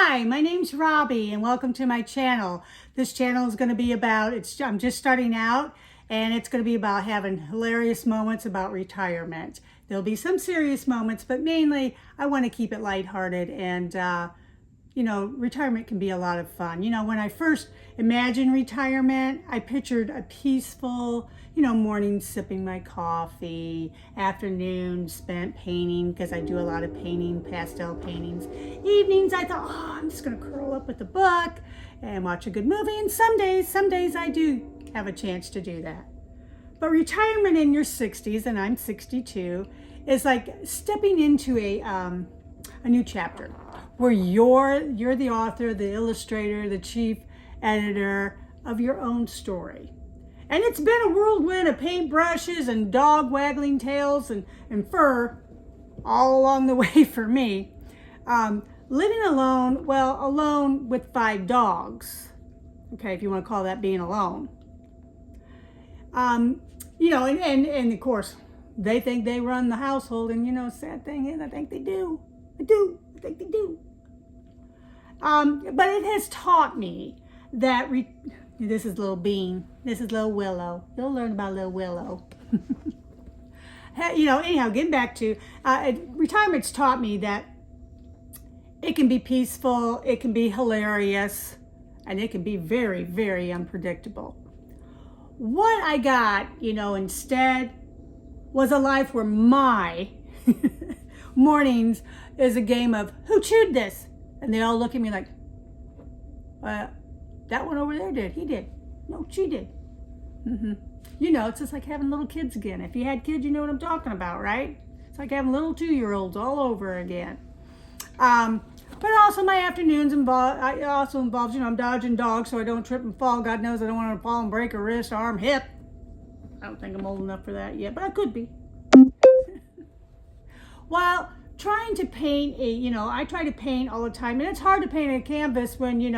Hi, my name's Robbie and welcome to my channel. This channel is going to be about, I'm just starting out, and it's going to be about having hilarious moments about retirement. There'll be some serious moments, but mainly I want to keep it lighthearted, and retirement can be a lot of fun. When I first imagined retirement, I pictured a peaceful, morning sipping my coffee, afternoon spent painting, because I do a lot of painting, pastel paintings. Evenings, I thought, I'm just going to curl up with a book and watch a good movie. And some days I do have a chance to do that. But retirement in your 60s, and I'm 62, is like stepping into a new chapter where you're the author, the illustrator, the chief editor of your own story. And it's been a whirlwind of paintbrushes and dog waggling tails and fur all along the way for me. Living alone with 5 dogs. Okay, if you want to call that being alone. And of course, they think they run the household, and sad thing is, I think they do. I think they do. But it has taught me that, this is little Bean, this is little Willow. You'll learn about little Willow. Anyhow, getting back to, retirement's taught me that it can be peaceful, it can be hilarious, and it can be very, very unpredictable. What I got, instead was a life where my mornings is a game of who chewed this? And they all look at me like, that one over there did. He did. No, she did. It's just like having little kids again. If you had kids, you know what I'm talking about, right? It's like having little 2-year-olds all over again. But also my afternoons involves, I'm dodging dogs so I don't trip and fall. God knows I don't want to fall and break a wrist, arm, hip. I don't think I'm old enough for that yet, but I could be. While trying to paint I try to paint all the time, and it's hard to paint a canvas when, you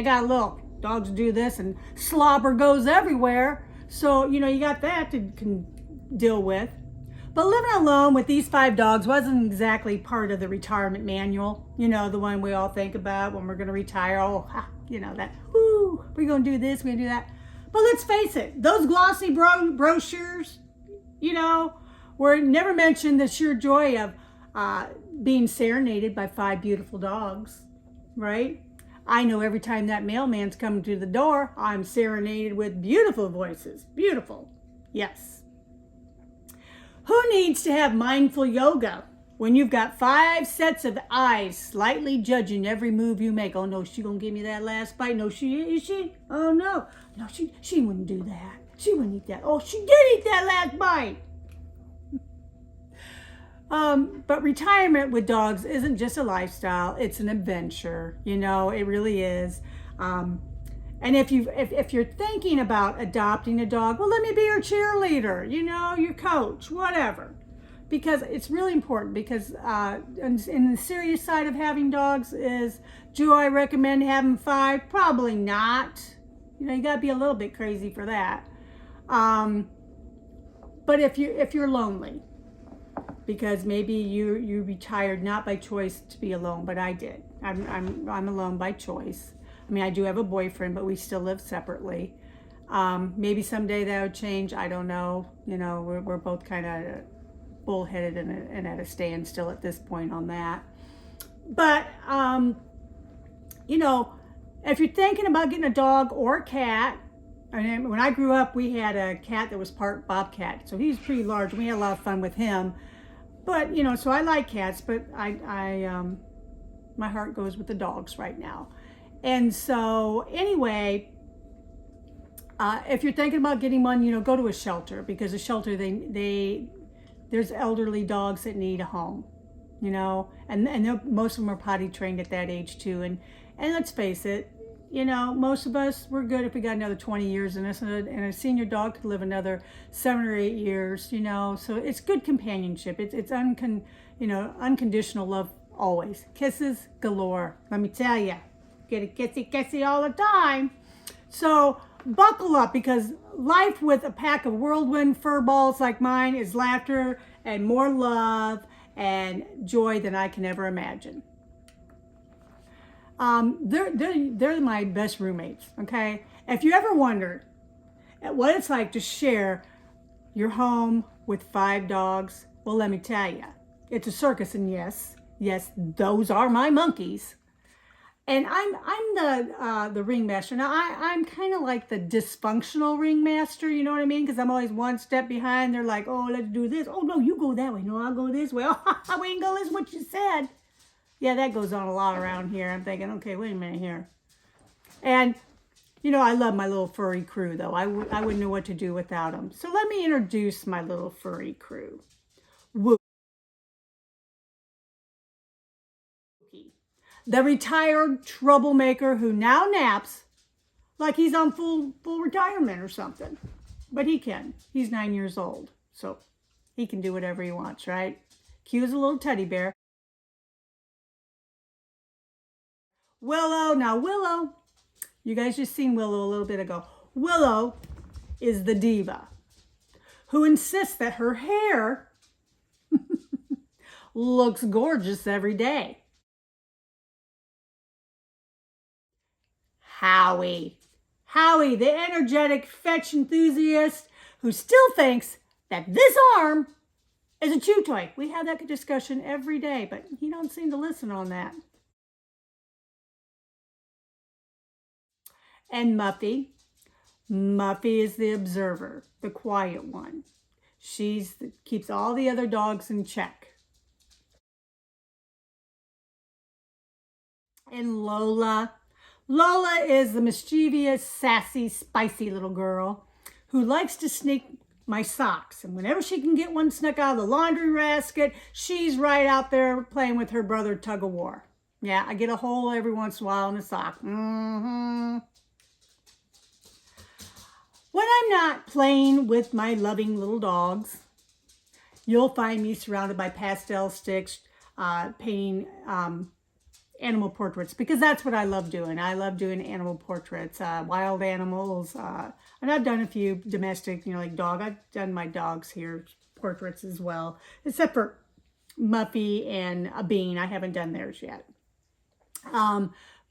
got little dogs do this and slobber goes everywhere. So, you got that to deal with. But living alone with these 5 dogs wasn't exactly part of the retirement manual, the one we all think about when we're going to retire. We're going to do this, we're going to do that. But let's face it, those glossy brochures, were never mentioned the sheer joy of being serenaded by 5 beautiful dogs, right? I know every time that mailman's coming to the door, I'm serenaded with beautiful voices. Beautiful. Yes. Who needs to have mindful yoga when you've got 5 sets of eyes slightly judging every move you make? Oh no, she gonna give me that last bite. No, is she? Oh no. No, she wouldn't do that. She wouldn't eat that. Oh, she did eat that last bite. But retirement with dogs isn't just a lifestyle, it's an adventure, it really is. And if you're thinking about adopting a dog, well, let me be your cheerleader, your coach, whatever. Because it's really important, because in the serious side of having dogs is, do I recommend having 5? Probably not. You gotta be a little bit crazy for that. But if you're lonely, because maybe you retired not by choice to be alone, but I did. I'm alone by choice. I mean, I do have a boyfriend, but we still live separately. Maybe someday that would change. I don't know. We're both kind of bullheaded and at a standstill at this point on that. But if you're thinking about getting a dog or a cat, when I grew up, we had a cat that was part bobcat, so he was pretty large. We had a lot of fun with him. But, so I like cats, but my heart goes with the dogs right now. And so anyway, if you're thinking about getting one, go to a shelter, because a shelter, there's elderly dogs that need a home, and most of them are potty trained at that age too. And let's face it, most of us, we're good if we got another 20 years in us, and a senior dog could live another 7 or 8 years, so it's good companionship. It's unconditional love always. Kisses galore, let me tell you. Get a kissy all the time. So buckle up, because life with a pack of whirlwind fur balls like mine is laughter and more love and joy than I can ever imagine. They're my best roommates, okay? If you ever wondered at what it's like to share your home with 5 dogs, well, let me tell you, it's a circus, and yes, those are my monkeys. And I'm the ringmaster. Now I'm kind of like the dysfunctional ringmaster, you know what I mean? Because I'm always one step behind. They're like, oh, let's do this. Oh no, you go that way. No, I'll go this way. Oh, we ain't go this. What you said? Yeah, that goes on a lot around here. I'm thinking, okay, wait a minute here. And you know, I love my little furry crew, though. I wouldn't know what to do without them. So let me introduce my little furry crew. Wookie, the retired troublemaker who now naps like he's on full retirement or something. But he can. He's 9 years old, so he can do whatever he wants, right? Cute as a little teddy bear. Willow. Now, Willow, you guys just seen Willow a little bit ago. Willow is the diva who insists that her hair looks gorgeous every day. Howie, the energetic fetch enthusiast who still thinks that this arm is a chew toy. We have that discussion every day, but he don't seem to listen on that. And Muffy is the observer, the quiet one. Keeps all the other dogs in check. And Lola is the mischievous, sassy, spicy little girl who likes to sneak my socks. And whenever she can get one snuck out of the laundry basket, she's right out there playing with her brother tug of war. Yeah, I get a hole every once in a while in the sock. When I'm not playing with my loving little dogs, you'll find me surrounded by pastel sticks, painting animal portraits, because that's what I love doing. I love doing animal portraits, wild animals, and I've done a few domestic, you know, like dog. I've done my dogs here portraits as well, except for Muffy and a Bean. I haven't done theirs yet.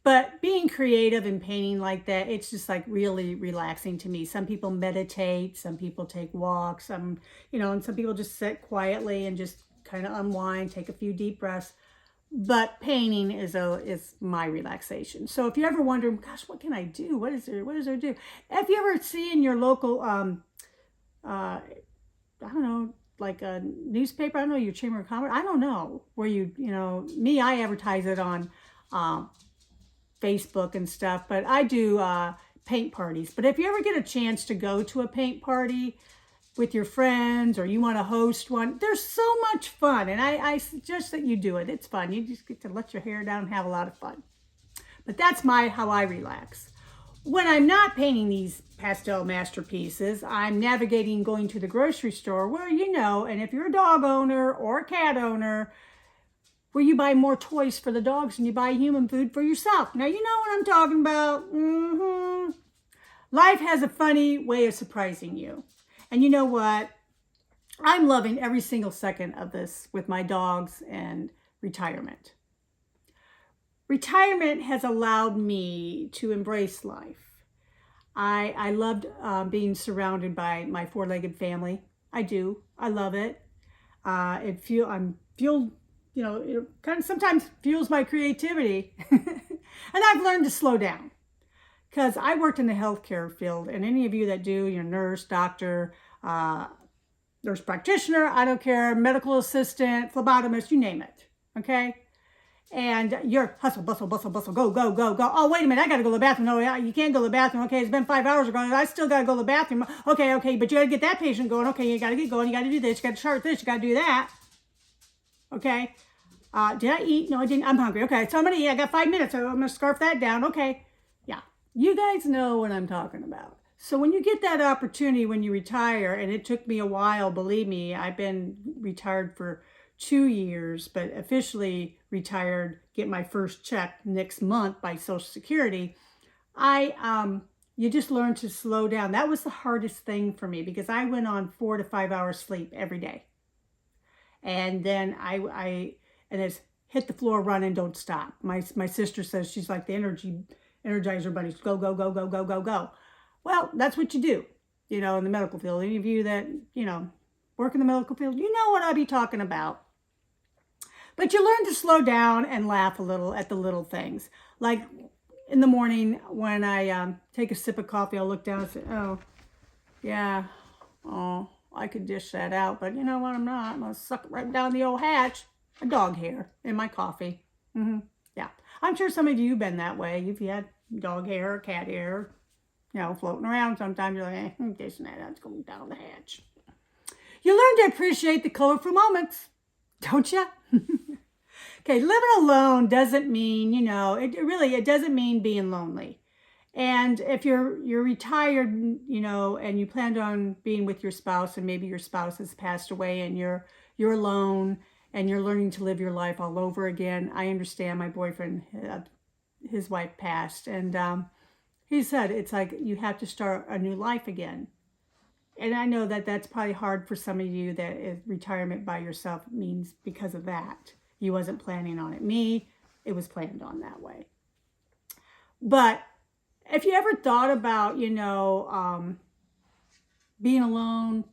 But being creative and painting like that, it's just like really relaxing to me. Some people meditate, some people take walks, and some people just sit quietly and just kind of unwind, take a few deep breaths. But painting is my relaxation. So if you ever wonder, gosh, what can I do? What is there to do? If you ever see in your local, I don't know, like a newspaper, I don't know, your Chamber of Commerce, I don't know, where I advertise it on Facebook and stuff, but I do paint parties. But if you ever get a chance to go to a paint party with your friends, or you want to host one, there's so much fun, and I suggest that you do it. It's fun. You just get to let your hair down and have a lot of fun. But that's how I relax. When I'm not painting these pastel masterpieces, I'm navigating, going to the grocery store where, and if you're a dog owner or a cat owner, where you buy more toys for the dogs than you buy human food for yourself. Now, you know what I'm talking about. Life has a funny way of surprising you. And you know what? I'm loving every single second of this with my dogs and retirement. Retirement has allowed me to embrace life. I loved being surrounded by my 4-legged family. I do. I love it. I'm fueled. It kind of sometimes fuels my creativity. And I've learned to slow down, because I worked in the healthcare field, and any of you that do, nurse, doctor, nurse practitioner, I don't care, medical assistant, phlebotomist, you name it, okay? And you're hustle, bustle, go. Oh, wait a minute, I got to go to the bathroom. No, you can't go to the bathroom. Okay, it's been 5 hours ago. I still got to go to the bathroom. Okay, but you got to get that patient going. Okay, you got to get going. You got to do this. You got to chart this. You got to do that. Okay. Did I eat? No, I didn't. I'm hungry. Okay, so I'm going to eat. I got 5 minutes, so I'm going to scarf that down. Okay. Yeah. You guys know what I'm talking about. So when you get that opportunity when you retire, and it took me a while, believe me, I've been retired for 2 years, but officially retired, get my first check next month by Social Security. You just learn to slow down. That was the hardest thing for me, because I went on 4 to 5 hours sleep every day. And then and as hit the floor, run, and don't stop. My sister says she's like the energizer bunny. Go, go, go, go, go, go, go. Well, that's what you do, you know, in the medical field. Any of you that, you know, work in the medical field, you know what I'll be talking about. But you learn to slow down and laugh a little at the little things. Like in the morning when I take a sip of coffee, I'll look down and say, oh, yeah, oh, I could dish that out. But you know what? I'm not. I'm going to suck it right down the old hatch. A dog hair in my coffee. Yeah. I'm sure some of you have been that way. If you had dog hair or cat hair, you know, floating around, sometimes you're like, this and that's going down the hatch. You learn to appreciate the colorful moments, don't you? Okay, living alone doesn't mean, you know, it doesn't mean being lonely. And if you're retired, you know, and you planned on being with your spouse, and maybe your spouse has passed away and you're alone and you're learning to live your life all over again. I understand. My boyfriend, his wife passed, and he said it's like you have to start a new life again. And I know that that's probably hard for some of you, that retirement by yourself means because of that. You wasn't planning on it. Me, it was planned on that way. But if you ever thought about, you know, being alone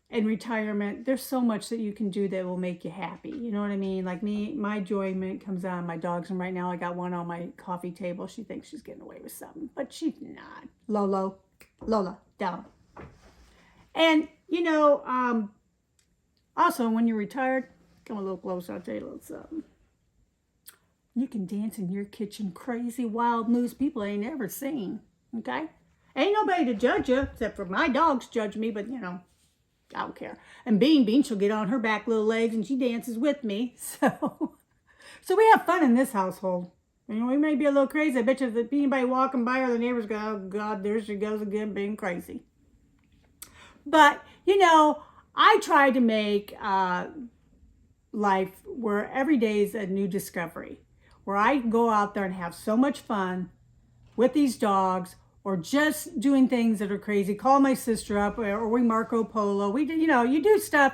in retirement, there's so much that you can do that will make you happy. You know what I mean? Like me, my enjoyment comes on my dogs. And right now I got one on my coffee table. She thinks she's getting away with something, but she's not. Lola, down. And, you know, also when you're retired, come a little closer, I'll tell you a little something. You can dance in your kitchen, crazy, wild moves people ain't ever seen, okay? Ain't nobody to judge you, except for my dogs judge me, but, you know, I don't care. And Bean, she'll get on her back little legs and she dances with me. So we have fun in this household. You know, we may be a little crazy. I bet you if anybody walking by or the neighbors go, oh God, there she goes again being crazy. But, you know, I try to make life where every day is a new discovery, where I can go out there and have so much fun with these dogs, or just doing things that are crazy. Call my sister up, or we Marco Polo. We do, you know, you do stuff.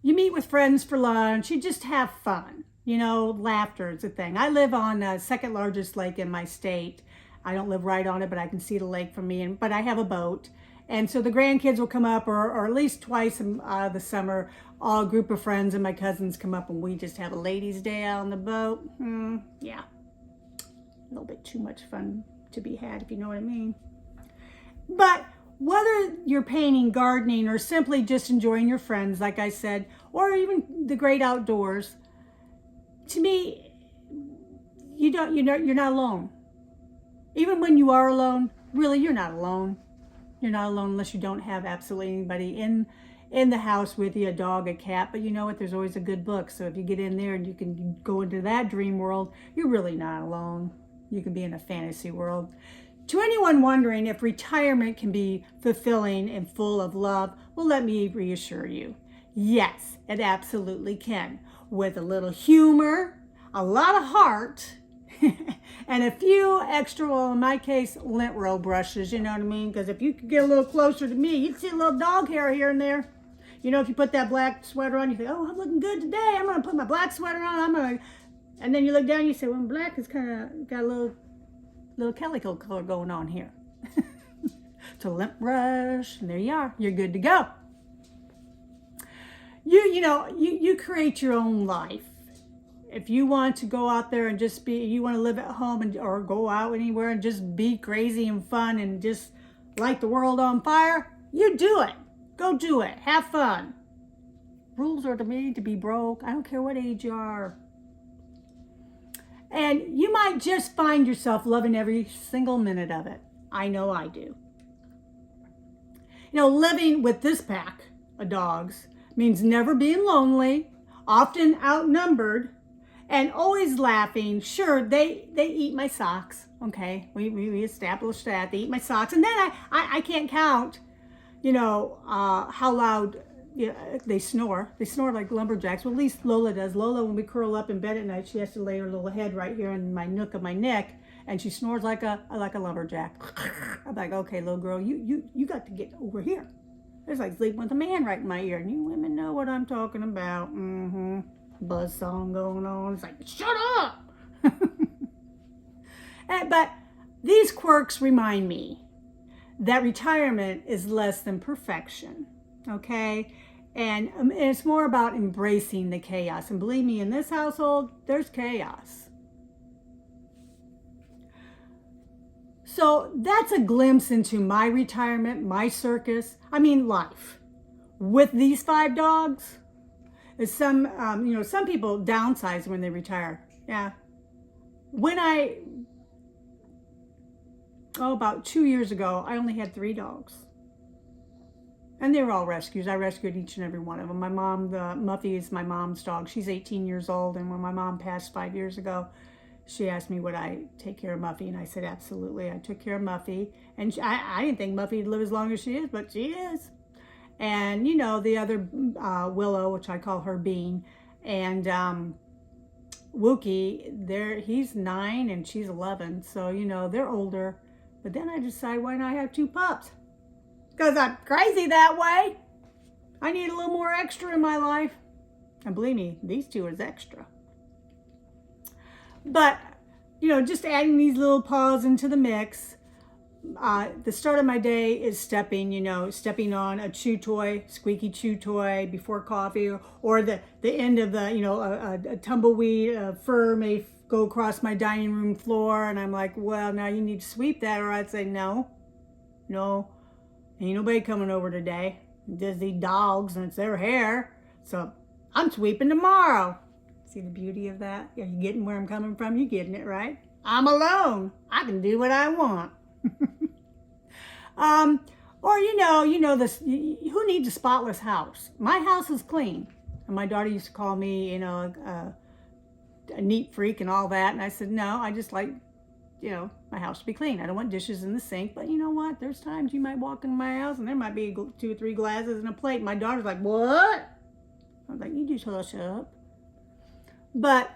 You meet with friends for lunch. You just have fun. You know, laughter is a thing. I live on the second largest lake in my state. I don't live right on it, but I can see the lake from me. But I have a boat. And so the grandkids will come up, or at least twice in the summer, all a group of friends and my cousins come up, and we just have a ladies' day out on the boat. Yeah, a little bit too much fun to be had, if you know what I mean. But whether you're painting, gardening, or simply just enjoying your friends, like I said, or even the great outdoors, to me, you're not alone. Even when you are alone, really, you're not alone. You're not alone unless you don't have absolutely anybody in the house with you, a dog, a cat. But you know what? There's always a good book. So if you get in there and you can go into that dream world, you're really not alone. You can be in a fantasy world. To anyone wondering if retirement can be fulfilling and full of love, well, let me reassure you. Yes, it absolutely can. With a little humor, a lot of heart, and a few extra, well, in my case, lint roll brushes, you know what I mean? Because if you could get a little closer to me, you'd see a little dog hair here and there. You know, if you put that black sweater on, you think, oh, I'm looking good today. I'm going to put my black sweater on. And then you look down and you say, well, black is kind of got a little calico color going on here. It's a lint brush, and there you are. You're good to go. You create your own life. If you want to go out there and just be, you want to live at home or go out anywhere and just be crazy and fun and just light the world on fire, you do it. Go do it. Have fun. Rules are made to be broke. I don't care what age you are. And you might just find yourself loving every single minute of it. I know I do. You know, living with this pack of dogs means never being lonely, often outnumbered, and always laughing. Sure, they eat my socks. Okay, we established that. They eat my socks. And then I can't count, how loud they snore. They snore like lumberjacks. Well, at least Lola does. Lola, when we curl up in bed at night, she has to lay her little head right here in my nook of my neck, and she snores like a lumberjack. I'm like, okay, little girl, you got to get over here. It's like sleeping with a man right in my ear, and you women know what I'm talking about. buzz song going on. It's like, shut up! But these quirks remind me that retirement is less than perfection, okay? And it's more about embracing the chaos. And believe me, in this household, there's chaos. So that's a glimpse into my retirement, my circus, life. With these 5 dogs, some people downsize when they retire. Yeah. About 2 years ago, I only had 3 dogs. And they were all rescues. I rescued each and every one of them. My mom, Muffy is my mom's dog. She's 18 years old. And when my mom passed 5 years ago, she asked me would I take care of Muffy. And I said, absolutely. I took care of Muffy. And I didn't think Muffy would live as long as she is, but she is. And, the other Willow, which I call her Bean, and Wookie, he's 9 and she's 11. So, they're older. But then I decided, why not have 2 pups? Because I'm crazy that way. I need a little more extra in my life. And believe me, these 2 is extra. But, just adding these little paws into the mix. The start of my day is stepping on a chew toy, squeaky chew toy before coffee, or the end of a tumbleweed, fur may go across my dining room floor, and I'm like, well, now you need to sweep that, or I'd say, no, ain't nobody coming over today. Just these dogs, and it's their hair, so I'm sweeping tomorrow. See the beauty of that? Are you getting where I'm coming from? You getting it, right? I'm alone. I can do what I want. Or this. Who needs a spotless house? My house is clean, and my daughter used to call me, a neat freak and all that. And I said, no, I just like, my house to be clean. I don't want dishes in the sink. But you know what? There's times you might walk in my house and there might be 2 or 3 glasses and a plate. My daughter's like, what? I was like, you just hush up. But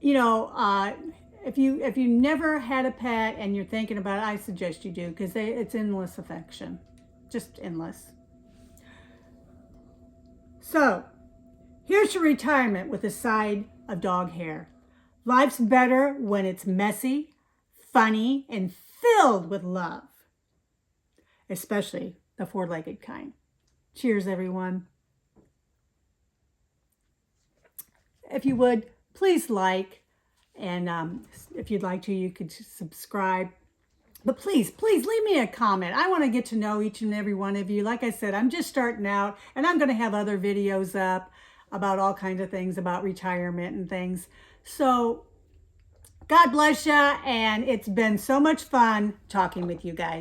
if you never had a pet and you're thinking about it, I suggest you do, because it's endless affection, just endless. So here's your retirement with a side of dog hair. Life's better when it's messy, funny, and filled with love, especially the 4-legged kind. Cheers, everyone. If you would, please like, and if you'd like to, you could subscribe. But please leave me a comment. I want to get to know each and every one of you. Like I said, I'm just starting out, and I'm going to have other videos up about all kinds of things, about retirement and things. So God bless you, and it's been so much fun talking with you guys.